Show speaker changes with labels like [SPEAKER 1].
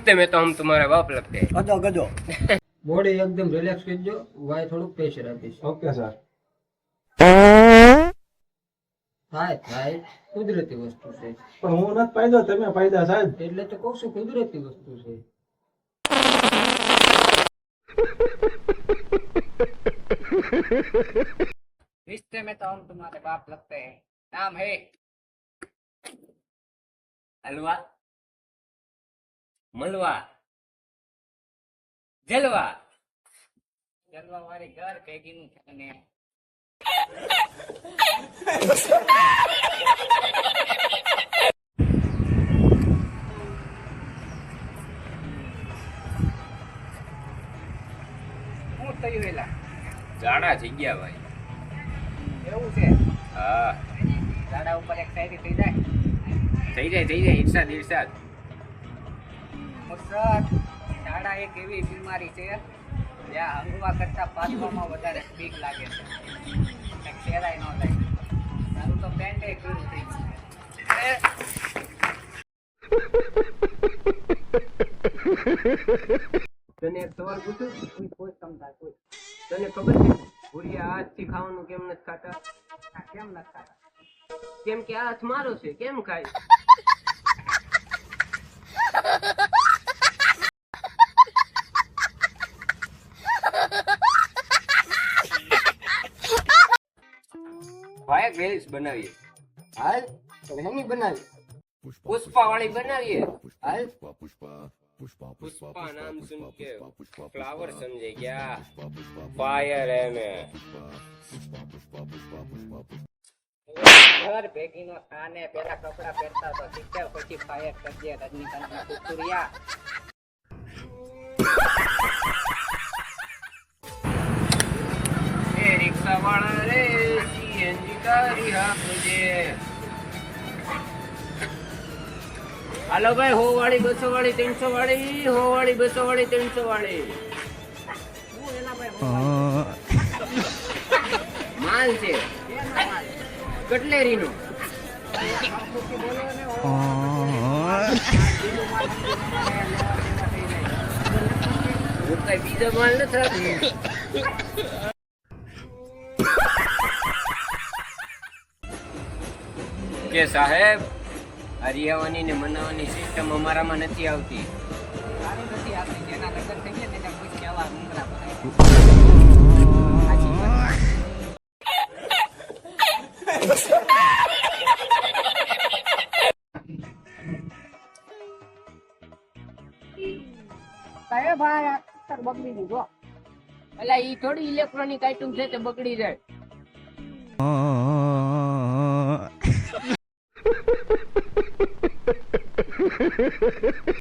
[SPEAKER 1] रिश्ते में तो हम तुम्हारे बाप लगते हैं।
[SPEAKER 2] ગધો ગધો
[SPEAKER 3] બોડી એકદમ રિલેક્સ કરજો, વાય થોડુંક પ્રેશર આપીશ.
[SPEAKER 4] Okay sir.
[SPEAKER 3] થાય કુદરતી વસ્તુ છે,
[SPEAKER 4] પણ હું નથી પાયદો, તમે પાયદા સાહેબ.
[SPEAKER 3] એટલે તો કહું છું કુદરતી વસ્તુ છે.
[SPEAKER 5] रिश्ते में तो हम तुम्हारे बाप लगते हैं. नाम है
[SPEAKER 1] हलवा, मलवा, जलवा।
[SPEAKER 5] जलवा वाली घर भેગી નું છે અને હું થયું એલા
[SPEAKER 1] જાડા થઈ ગયા ભાઈ।
[SPEAKER 5] એવું છે?
[SPEAKER 1] હા,
[SPEAKER 5] ગાડા ઉપર એક શાયરી થઈ જાય.
[SPEAKER 1] થઈ જાય ઈર્ષાદ ઈર્ષાદ।
[SPEAKER 5] મુસરત ઝાડા એક એવી બીમારી છે જ્યાં હંગવા કરતા પાછવામાં વધારે બીક લાગે છે. કંઈક શેરાય ન થાય. તારું તો પેન્ટ એ કીરું થઈ ગયું.
[SPEAKER 1] તને એક સવાલ પૂછું?
[SPEAKER 5] કોઈ સમજાય કોઈ
[SPEAKER 1] તને ખબર છે ભૂરિયા હાથથી ખાવાનું કેમ નથી ખાતા?
[SPEAKER 5] આ કેમ નથી ખાતા?
[SPEAKER 1] કેમ કે આ હાથ મારો છે, કેમ ખાય? ભાઈ રીલ્સ બનાવીએ હાલ, તો હેની બનાવી? પુષ્પા વાળી બનાવીએ હાલ। पुष्पा नाम सुन के फ्लावर समझे क्या? फायर है मैं।
[SPEAKER 5] ઘર ભેગી નો થાને પેલા કપડા પહેરતા તો ઠીક પછી ફાયર કરજે રજનીકાંત ના કુકુરિયા।
[SPEAKER 1] ए रिक्शा वाला रे सीएनजी का रिहा मुझे। हेलो भाई, हो वाली 200 वाली 300 वाली, हो वाली 200 वाली 300 वाली।
[SPEAKER 5] હું એના ભાઈ
[SPEAKER 1] माल से कटलेरी नो बीजा माल न था के साहेब હરિયાવાની ને મનાવાની સિસ્ટમ અમારામાં નથી આવતી।
[SPEAKER 5] સારી નથી આવતી. જેના લગ્ન થઈ ગયા તેના કોઈ કેવા મુંગરા બનાય. કયો ભાઈ આ સર બગડી ગયું જો.
[SPEAKER 1] એટલે ઈ થોડી ઇલેક્ટ્રોનિક આઈટમ છે તે બગડી જાય।